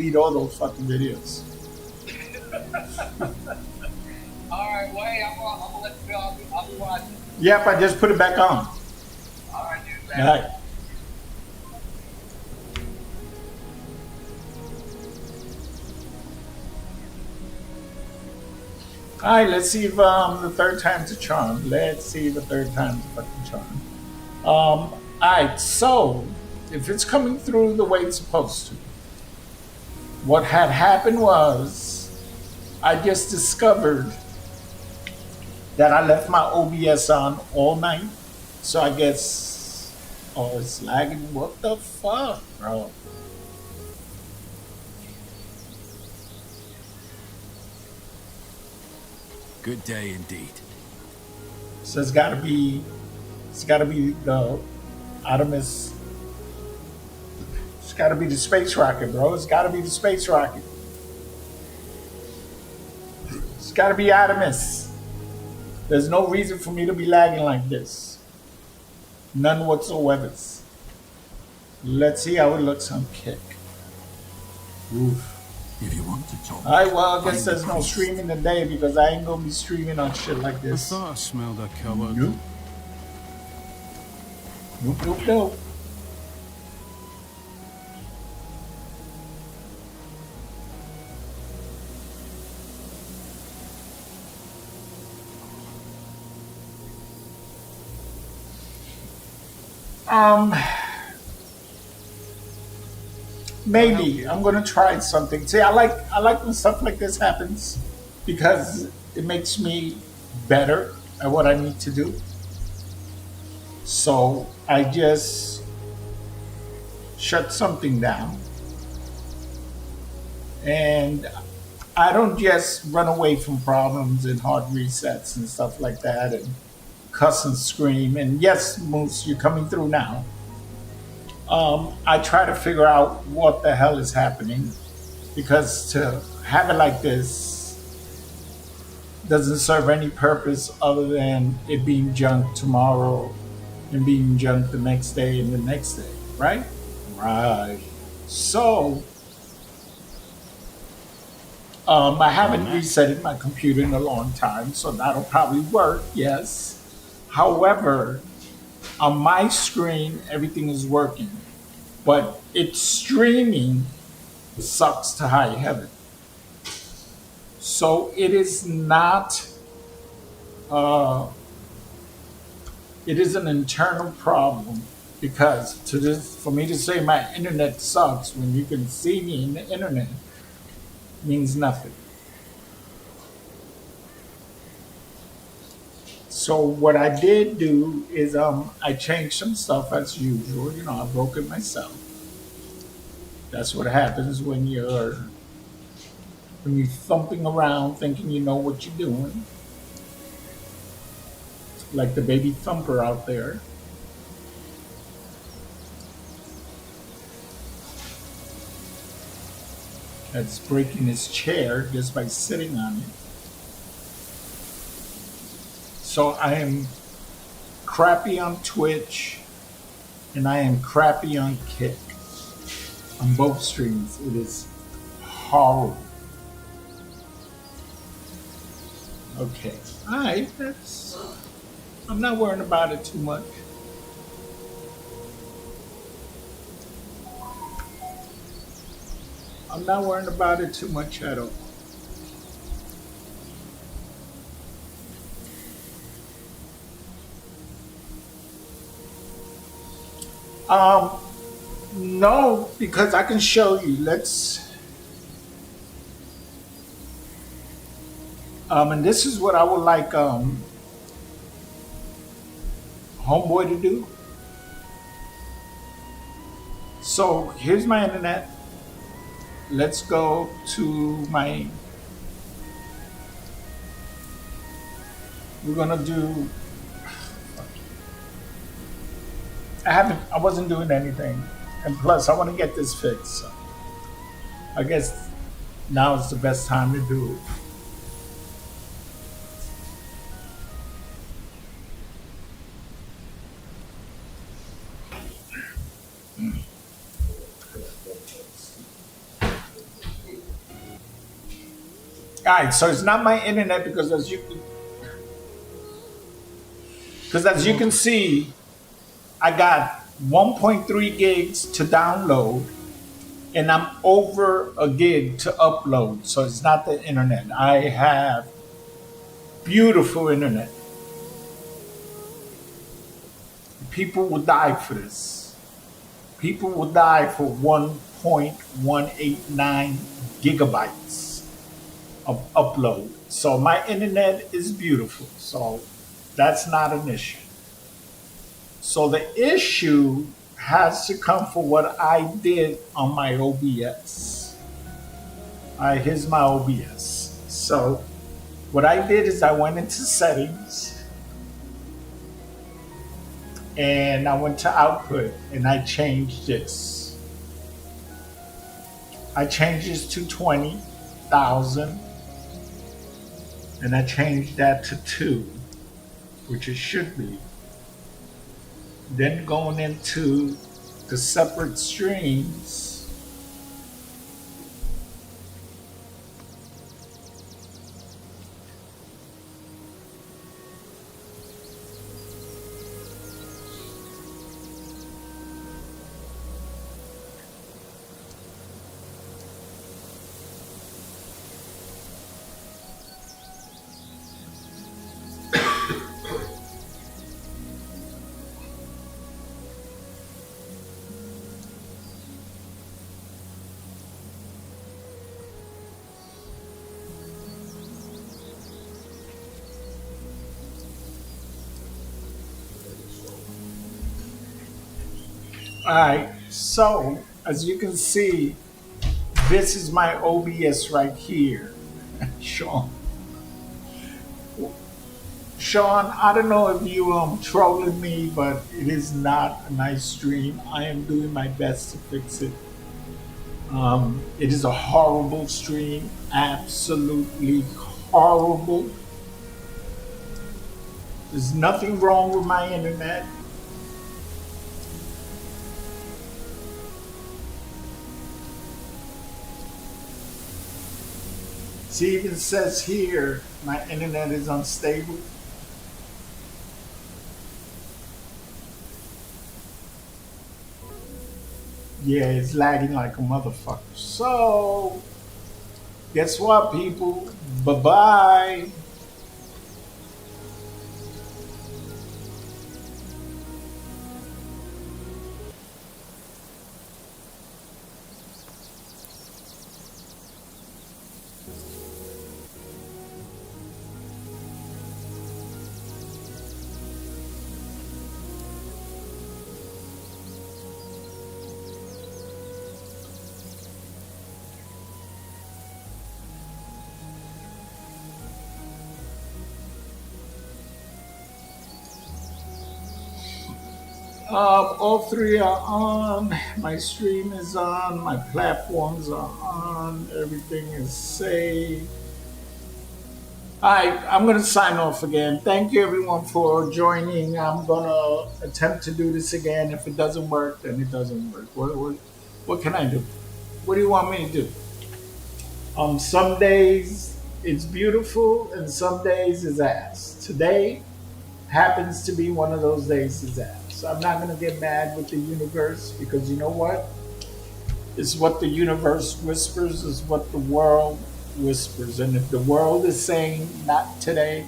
delete all those fucking videos. All right, wait, I'm gonna let you go. I'll be watching. Yep, I just put it back on. All right, dude, All later. right. All right, let's see if the third time's a charm. Let's see if the third time's a fucking charm. All right, so if it's coming through the way it's supposed to, what had happened was I just discovered that I left my OBS on all night. So I guess, oh, it's lagging. What the fuck, bro? Good day indeed. So it's gotta be the Artemis. It's gotta be the space rocket, bro. It's gotta be the space rocket. It's gotta be Artemis. There's no reason for me to be lagging like this. None whatsoever. Let's see how it looks on Kick. Oof. If you want to talk, Alright, well, I guess find the there's no priest. streaming today because I ain't gonna be streaming on shit like I this. thought I smelled a coward. Nope. Nope, nope, nope. Um, maybe I'm gonna try something. See, I like when stuff like this happens because it makes me better at what I need to do. So I just shut something down, and I don't just run away from problems and hard resets and stuff like that and cuss and scream. And yes, Moose, you're coming through now. I try to figure out what the hell is happening because to have it like this doesn't serve any purpose other than it being junk tomorrow and being junk the next day and the next day, right? Right. So, I haven't resetted my computer in a long time, so that'll probably work, yes. However, on my screen, everything is working, but it's streaming sucks to high heaven. So it is not, uh, it is an internal problem because for me to say my internet sucks when you can see me in the internet means nothing. So what I did do is I changed some stuff as usual. You know, I broke it myself. That's what happens when you're thumping around thinking you know what you're doing. Like the baby thumper out there. That's breaking his chair just by sitting on it. So I am crappy on Twitch and I am crappy on Kick. On both streams, it is horrible. Okay. Alright, I'm not worrying about it too much. I'm not worrying about it too much at all. Um, no, because I can show you. And this is what I would like Homeboy to do. So here's my internet. Let's go to my. We're gonna do. I wasn't doing anything, and plus I want to get this fixed. So I guess now is the best time to do it. All right, so it's not my internet because as you can see, I got 1.3 gigs to download, and I'm over a gig to upload. So it's not the internet. I have beautiful internet. People will die for this. People will die for 1.189 gigabytes of upload. So my internet is beautiful. So that's not an issue. So the issue has to come for what I did on my OBS. All right, here's my OBS. So what I did is I went into settings and I went to output and I changed this. I changed this to 20,000 and I changed that to 2, which it should be. Then going into the separate streams, all right, so as you can see, this is my OBS right here. Sean. Sean, I don't know if you trolling me, but it is not a nice stream. I am doing my best to fix it. It is a horrible stream, absolutely horrible. There's nothing wrong with my internet. See, it even says here my internet is unstable. Yeah, it's lagging like a motherfucker. So, guess what, people? Bye bye. All three are on. My stream is on. My platforms are on. Everything is saved. All right, I'm going to sign off again. Thank you, everyone, for joining. I'm going to attempt to do this again. If it doesn't work, then it doesn't work. What can I do? What do you want me to do? Some days it's beautiful, and some days is ass. Today happens to be one of those days is ass. So I'm not going to get mad with the universe because you know what? It's what the universe whispers is what the world whispers. And if the world is saying not today,